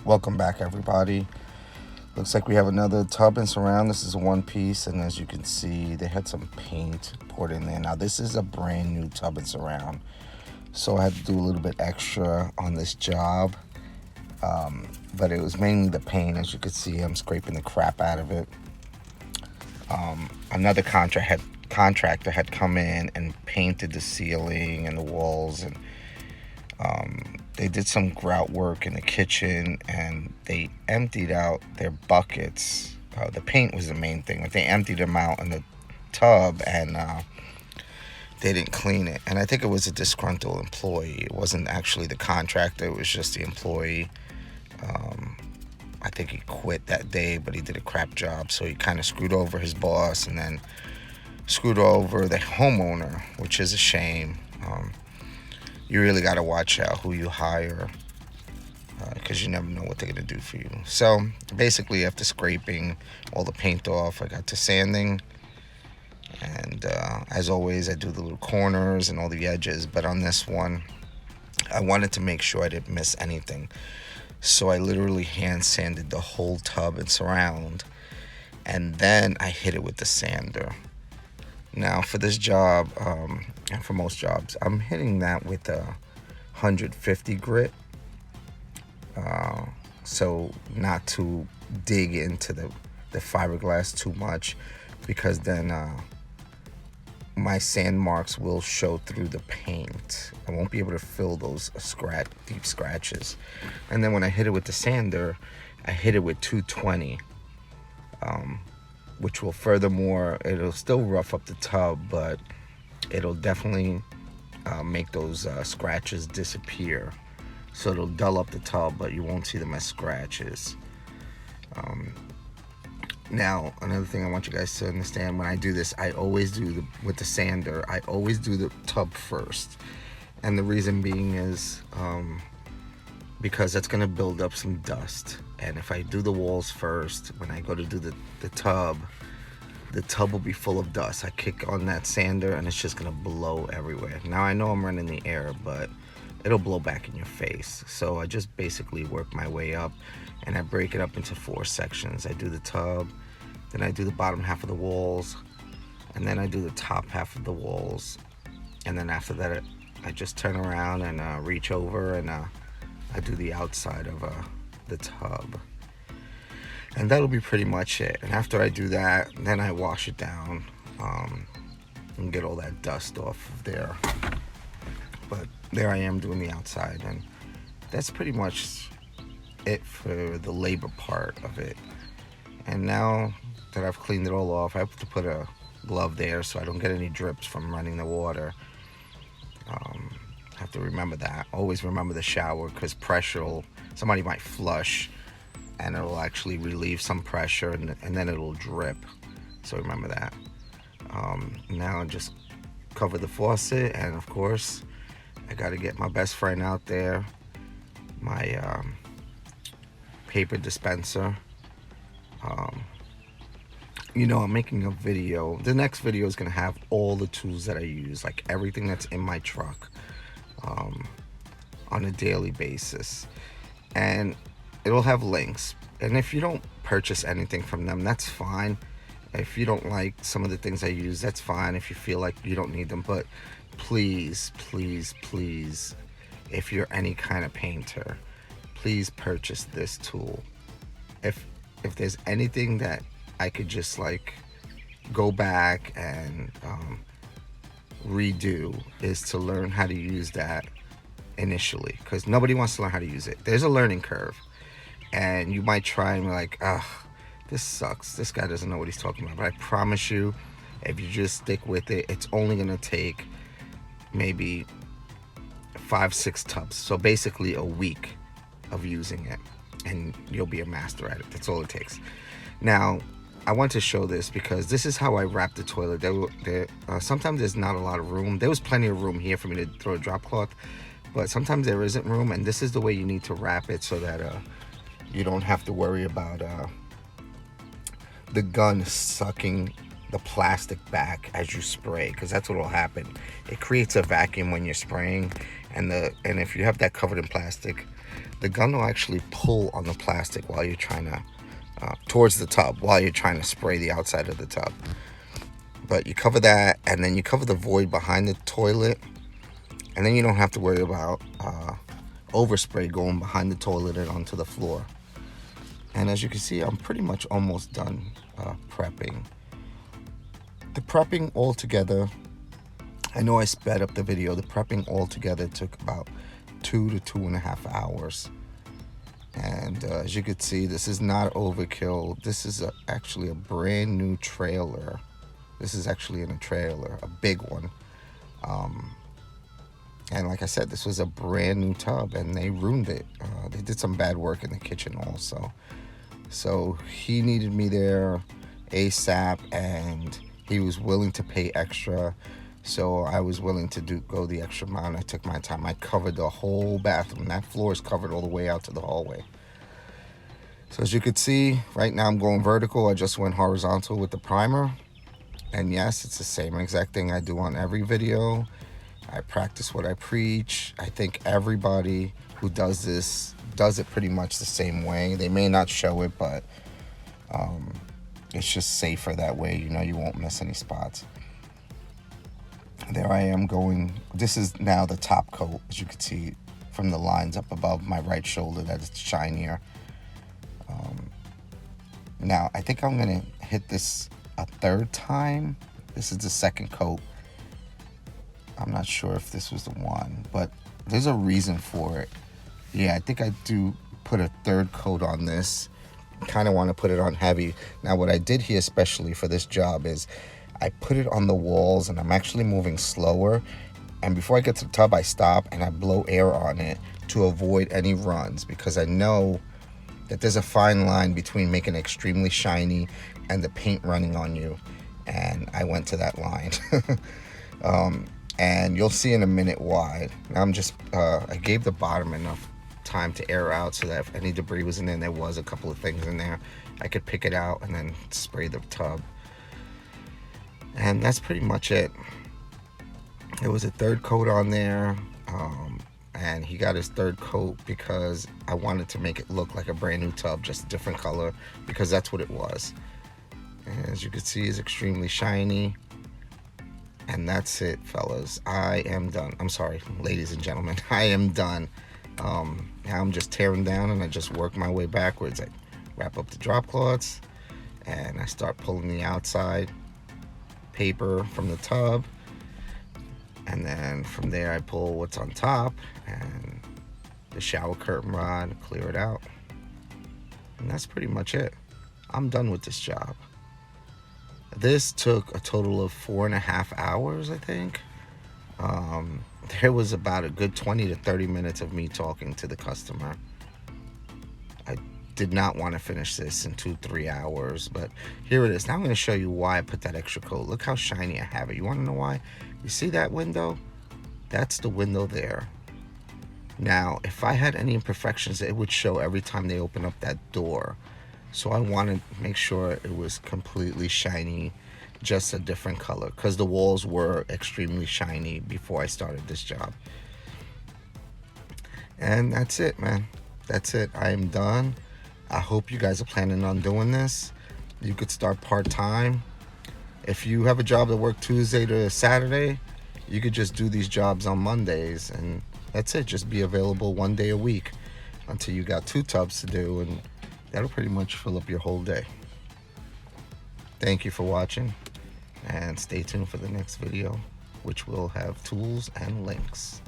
Welcome back, everybody. Looks like we have another tub and surround. This is a one piece, and as you can see, they had some paint poured in there. Now, this is a brand new tub and surround, so I had to do a little bit extra on this job. But it was mainly the paint. As you can see, I'm scraping the crap out of it. Another contractor had come in and painted the ceiling and the walls, and they did some grout work in the kitchen, and they emptied out their buckets. The paint was the main thing. Like, they emptied them out in the tub, and they didn't clean it. And I think it was a disgruntled employee. It wasn't actually the contractor. It was just the employee. I think he quit that day, but he did a crap job. So he kind of screwed over his boss and then screwed over the homeowner, which is a shame. You really got to watch out who you hire, because you never know what they're going to do for you. So basically, after scraping all the paint off, I got to sanding. And as always, I do the little corners and all the edges. But on this one, I wanted to make sure I didn't miss anything. So I literally hand sanded the whole tub and surround. And then I hit it with the sander. Now, for this job, and for most jobs, I'm hitting that with a 150 grit. So not to dig into the fiberglass too much, because then my sand marks will show through the paint. I won't be able to fill those deep scratches. And then when I hit it with the sander, I hit it with 220. Which will furthermore, it'll still rough up the tub, but it'll definitely make those scratches disappear. So it'll dull up the tub, but you won't see them as scratches. Now, another thing I want you guys to understand, when I do this, I always do with the sander, I always do the tub first. And the reason being is because that's going to build up some dust. And if I do the walls first, when I go to do the tub will be full of dust. I kick on that sander and it's just going to blow everywhere. Now, I know I'm running the air, but it'll blow back in your face. So I just basically work my way up, and I break it up into 4 sections. I do the tub, then I do the bottom half of the walls, and then I do the top half of the walls. And then after that, I just turn around and reach over, and I do the outside of the tub. And that'll be pretty much it. And after I do that, then I wash it down and get all that dust off of there. But there I am doing the outside, and that's pretty much it for the labor part of it. And now that I've cleaned it all off, I have to put a glove there so I don't get any drips from running the water. I have to remember that. Always remember the shower, because somebody might flush and it'll actually relieve some pressure, and then it'll drip. So remember that. Now just cover the faucet, and of course I got to get my best friend out there, my paper dispenser. I'm making a video. The next video is going to have all the tools that I use, like everything that's in my truck, on a daily basis. And it'll have links. And if you don't purchase anything from them, that's fine. If you don't like some of the things I use, that's fine. If you feel like you don't need them. But please, please, please, if you're any kind of painter, please purchase this tool. If there's anything that I could just go back and redo, is to learn how to use that initially, because nobody wants to learn how to use it. There's a learning curve, and you might try and be like, this sucks, this guy doesn't know what he's talking about. But I promise you, if you just stick with it, it's only going to take maybe 5-6 tubs. So basically a week of using it, and you'll be a master at it. That's all it takes. Now, I want to show this because this is how I wrap the toilet. Sometimes there's not a lot of room. There was plenty of room here for me to throw a drop cloth, but sometimes there isn't room, and this is the way you need to wrap it so that you don't have to worry about the gun sucking the plastic back as you spray, because that's what will happen. It creates a vacuum when you're spraying, and if you have that covered in plastic, the gun will actually pull on the plastic while you're trying to, towards the tub, while you're trying to spray the outside of the tub. But you cover that, and then you cover the void behind the toilet, and then you don't have to worry about overspray going behind the toilet and onto the floor. And as you can see, I'm pretty much almost done prepping. The prepping altogether, I know I sped up the video, the prepping altogether took about 2 to 2.5 hours. And as you can see, this is not overkill. This is actually a brand new trailer. This is actually in a trailer, a big one. And like I said, this was a brand new tub, and they ruined it. They did some bad work in the kitchen also. So he needed me there ASAP, and he was willing to pay extra. So I was willing to go the extra mile. I took my time. I covered the whole bathroom. That floor is covered all the way out to the hallway. So as you can see, right now I'm going vertical. I just went horizontal with the primer. And yes, it's the same exact thing I do on every video. I practice what I preach. I think everybody who does this does it pretty much the same way. They may not show it, but it's just safer that way. You know, you won't miss any spots. There I am going. This is now the top coat, as you can see from the lines up above my right shoulder that it's shinier. Now I think I'm gonna hit this a third time. This is the second coat. I'm not sure if this was the one, but there's a reason for it. Yeah, I think I do put a third coat on this. Kind of want to put it on heavy. Now what I did here especially for this job is I put it on the walls, and I'm actually moving slower. And before I get to the tub, I stop and I blow air on it to avoid any runs, because I know that there's a fine line between making it extremely shiny and the paint running on you. And I went to that line. And you'll see in a minute why. Now I'm just, I gave the bottom enough time to air out so that if any debris was in there, and there was a couple of things in there, I could pick it out and then spray the tub. And that's pretty much it. There was a third coat on there, and he got his third coat because I wanted to make it look like a brand new tub, just a different color, because that's what it was. And as you can see, it's extremely shiny. And that's it, fellas. I am done. I'm sorry, ladies and gentlemen, I am done. Now I'm just tearing down, and I just work my way backwards. I wrap up the drop cloths, and I start pulling the outside paper from the tub, and then from there I pull what's on top and the shower curtain rod, clear it out, and that's pretty much it. I'm done with this job. This took a total of 4.5 hours, I think. There was about a good 20 to 30 minutes of me talking to the customer. I did not want to finish this in 2-3 hours, but here it is. Now I'm going to show you why I put that extra coat. Look how shiny I have it. You want to know why? You see that window? That's the window there. Now, if I had any imperfections, it would show every time they open up that door. So I wanted to make sure it was completely shiny, just a different color, because the walls were extremely shiny before I started this job. And that's it, man. That's it. I am done. I hope you guys are planning on doing this. You could start part-time. If you have a job that works Tuesday to Saturday, you could just do these jobs on Mondays, and that's it. Just be available 1 day a week until you got 2 tubs to do, and that'll pretty much fill up your whole day. Thank you for watching, and stay tuned for the next video, which will have tools and links.